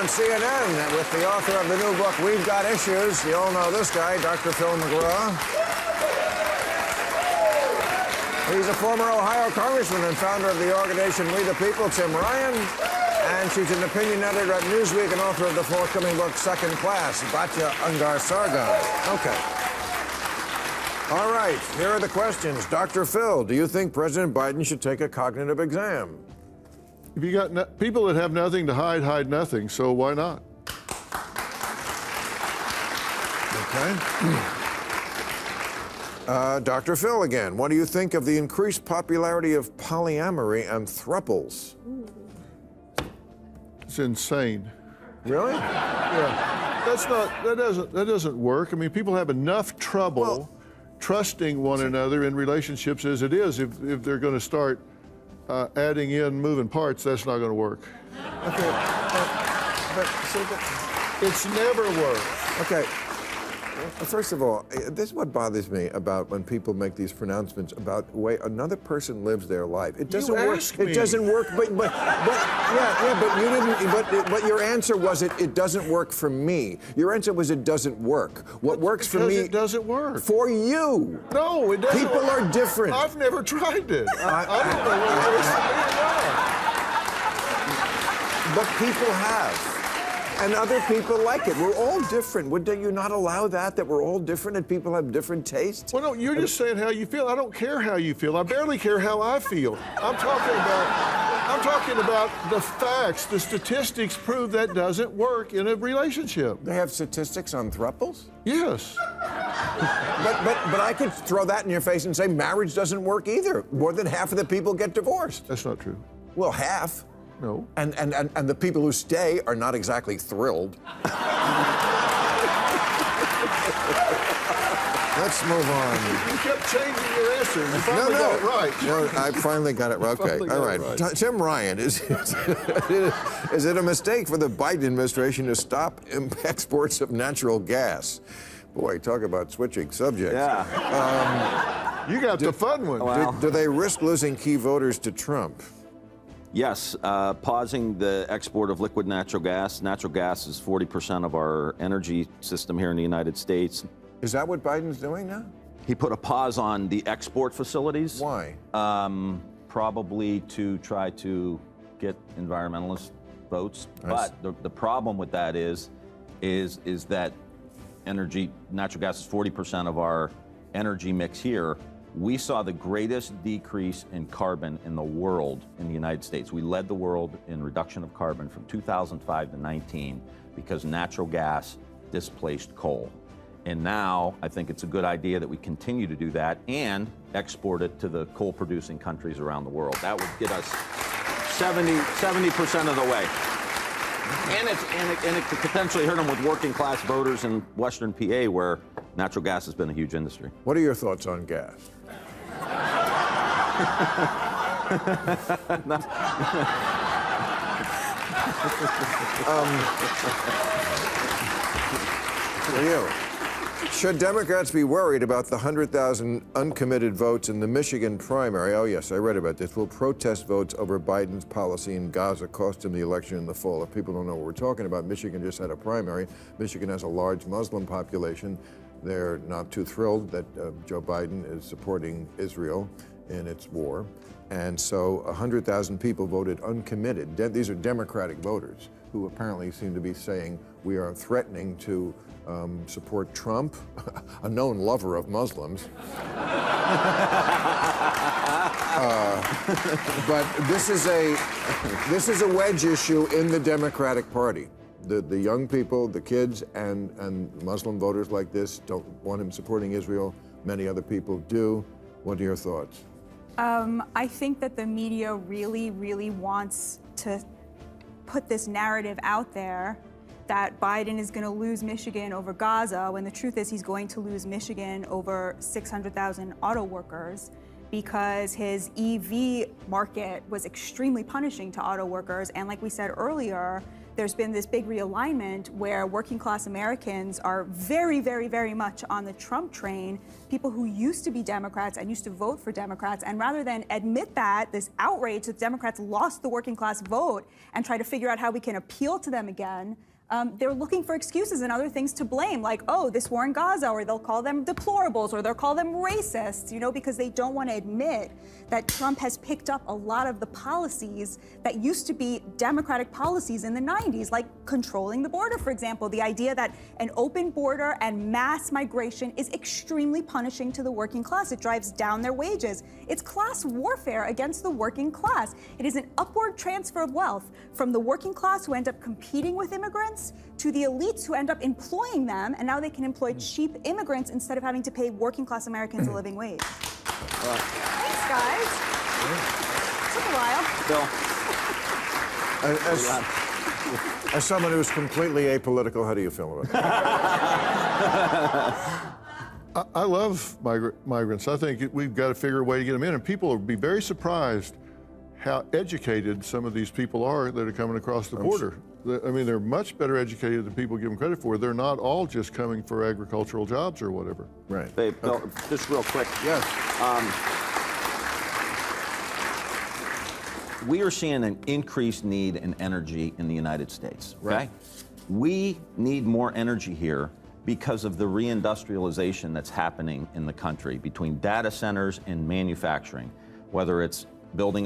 CNN with the author of the new book, We've Got Issues. You all know this guy, Dr. Phil McGraw. He's a former Ohio congressman and founder of the organization We the People, Tim Ryan. And she's an opinion editor at Newsweek and author of the forthcoming book, Second Class, Batya Ungar Sargon. Okay. All right, here are the questions. Dr. Phil, do you think President Biden should take a cognitive exam? If you got people that have nothing to hide, hide nothing, so why not? Okay. Dr. Phil again, what do you think of the increased popularity of polyamory and thruples? It's insane. Really? Yeah. That doesn't work. I mean, people have enough trouble trusting one another in relationships as it is. If they're going to start adding in moving parts, that's not going to work. Okay. It's never worked. Okay. First of all, this is what bothers me about when people make these pronouncements about the way another person lives their life. It doesn't work. It doesn't work. But you didn't. But your answer was it doesn't work for me. Your answer was it doesn't work. What works for me? It doesn't work for you. No, it doesn't. People are different. I've never tried it. I don't know whether it works for me or not. But people have. And other people like it. We're all different. Would you not allow that we're all different and people have different tastes? Well, no, you're just saying how you feel. I don't care how you feel. I barely care how I feel. I'm talking about the facts. The statistics prove that doesn't work in a relationship. They have statistics on thruples? Yes. But I could throw that in your face and say marriage doesn't work either. More than half of the people get divorced. That's not true. Well, half. No. And the people who stay are not exactly thrilled. Let's move on. You kept changing your answer. You finally got it right. No, I finally got it right. Okay, all right. Tim Ryan, is it a mistake for the Biden administration to stop exports of natural gas? Boy, talk about switching subjects. Yeah. You got the fun one. Well, do they risk losing key voters to Trump? Yes, pausing the export of liquid natural gas. Natural gas is 40% of our energy system here in the United States. Is that what Biden's doing now? He put a pause on the export facilities. Why? Probably to try to get environmentalist votes. But the problem with that is that natural gas is 40% of our energy mix here. We saw the greatest decrease in carbon in the world in the United States. We led the world in reduction of carbon from 2005 to 19 because natural gas displaced coal. And now I think it's a good idea that we continue to do that and export it to the coal-producing countries around the world. That would get us 70% of the way. And it could potentially hurt them with working-class voters in Western PA, where natural gas has been a huge industry. What are your thoughts on gas? For you. Should Democrats be worried about the 100,000 uncommitted votes in the Michigan primary? Oh, yes, I read about this. Will protest votes over Biden's policy in Gaza cost him the election in the fall? If people don't know what we're talking about, Michigan just had a primary. Michigan has a large Muslim population. They're not too thrilled that Joe Biden is supporting Israel in its war. And so 100,000 people voted uncommitted. These are Democratic voters who apparently seem to be saying we are threatening to support Trump, a known lover of Muslims. But this is a wedge issue in the Democratic Party. The young people, the kids, and Muslim voters like this don't want him supporting Israel. Many other people do. What are your thoughts? I think that the media really, really wants to put this narrative out there that Biden is going to lose Michigan over Gaza, when the truth is he's going to lose Michigan over 600,000 auto workers. because his EV market was extremely punishing to auto workers. And like we said earlier, there's been this big realignment where working class Americans are very, very, very much on the Trump train, people who used to be Democrats and used to vote for Democrats. And rather than admit that, this outrage that Democrats lost the working class vote and try to figure out how we can appeal to them again, they're looking for excuses and other things to blame, like, oh, this war in Gaza, or they'll call them deplorables, or they'll call them racists, you know, because they don't want to admit that Trump has picked up a lot of the policies that used to be Democratic policies in the 90s, like controlling the border, for example. The idea that an open border and mass migration is extremely punishing to the working class. It drives down their wages. It's class warfare against the working class. It is an upward transfer of wealth from the working class who end up competing with immigrants to the elites who end up employing them, and now they can employ cheap immigrants instead of having to pay working class Americans a living wage. Thanks, guys. Took a while. As someone who's completely apolitical, how do you feel about that? I love migrants. I think we've got to figure a way to get them in, and people will be very surprised how educated some of these people are that are coming across the border. I mean, they're much better educated than people give them credit for. They're not all just coming for agricultural jobs or whatever. Right. Hey, Bill, just real quick. Yes. We are seeing an increased need in energy in the United States, okay? Right. We need more energy here because of the reindustrialization that's happening in the country between data centers and manufacturing, whether it's building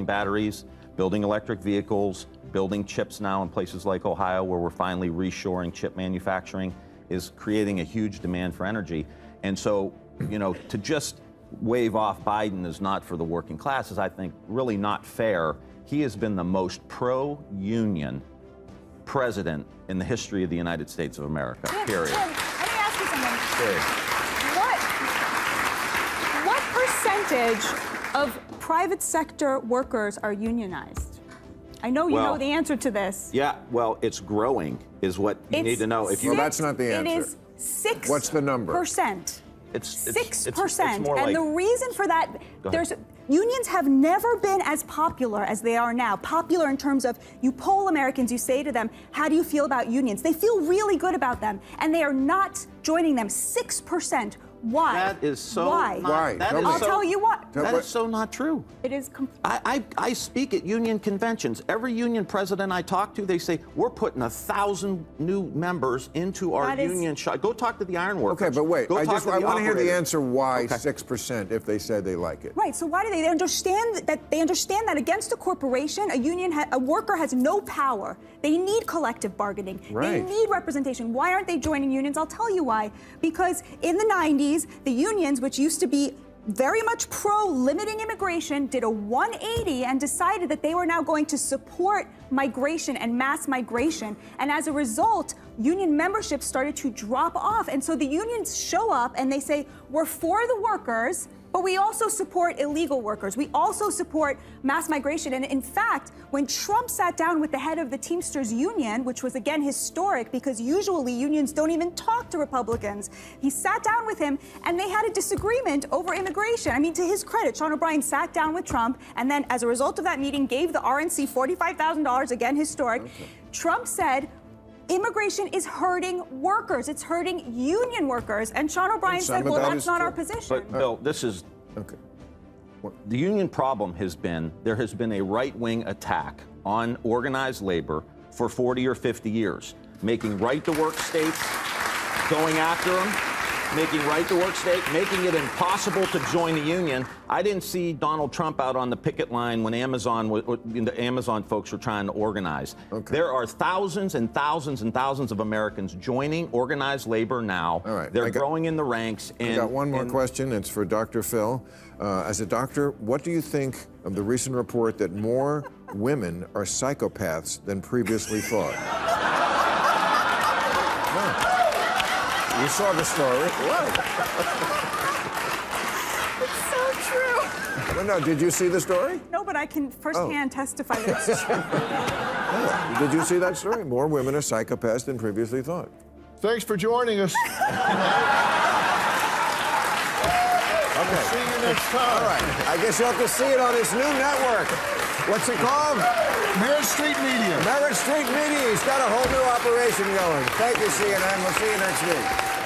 batteries, building electric vehicles, building chips now in places like Ohio, where we're finally reshoring chip manufacturing, is creating a huge demand for energy. And so, you know, to just wave off Biden is not for the working class is, I think, really not fair. He has been the most pro-union president in the history of the United States of America, period. Tim, let me ask you something. Period. What percentage of private sector workers are unionized? I know you know the answer to this. Yeah, well, it's growing, is what you need to know. Well, that's not the answer. It is 6%. What's the number? It's 6%. more And like, the reason for that, unions have never been as popular as they are now. Popular in terms of, you poll Americans, you say to them, how do you feel about unions? They feel really good about them, and they are not joining them. 6%. Why? That is so Why? not, Why? that Tell is me. I'll so, tell you what. That is so not true. It is I speak at union conventions. Every union president I talk to, they say, we're putting 1,000 new members into our union shop. Go talk to the iron workers. Okay, but wait, I want to hear the answer why 6% if they said they like it. Right, so why do they understand that against a corporation, a worker has no power. They need collective bargaining. Right. They need representation. Why aren't they joining unions? I'll tell you why. Because in the 90s, the unions, which used to be very much pro-limiting immigration, did a 180 and decided that they were now going to support migration and mass migration. And as a result, union membership started to drop off. And so the unions show up and they say, we're for the workers, but we also support illegal workers. We also support mass migration. And in fact, when Trump sat down with the head of the Teamsters Union, which was again historic because usually unions don't even talk to Republicans, he sat down with him and they had a disagreement over immigration. I mean, to his credit, Sean O'Brien sat down with Trump and then as a result of that meeting gave the RNC $45,000, again historic. Okay. Trump said, immigration is hurting workers. It's hurting union workers. And Sean O'Brien said, well, that's not our position. But, Bill, this is... Okay. The union problem has been, there has been a right-wing attack on organized labor for 40 or 50 years, making right-to-work states, going after them, making right-to-work state, making it impossible to join the union. I didn't see Donald Trump out on the picket line when the Amazon folks were trying to organize. Okay. There are thousands and thousands and thousands of Americans joining organized labor now. All right. They're growing in the ranks. I got one more question. It's for Dr. Phil. As a doctor, what do you think of the recent report that more women are psychopaths than previously thought? You saw the story. It's so true. No, did you see the story? No, but I can firsthand testify that it's true. Yeah. Did you see that story? More women are psychopaths than previously thought. Thanks for joining us. Okay. See you next time. All right. I guess you'll have to see it on his new network. What's it called? Merritt Street Media. Merritt Street Media. He's got a whole new operation going. Thank you, CNN. We'll see you next week.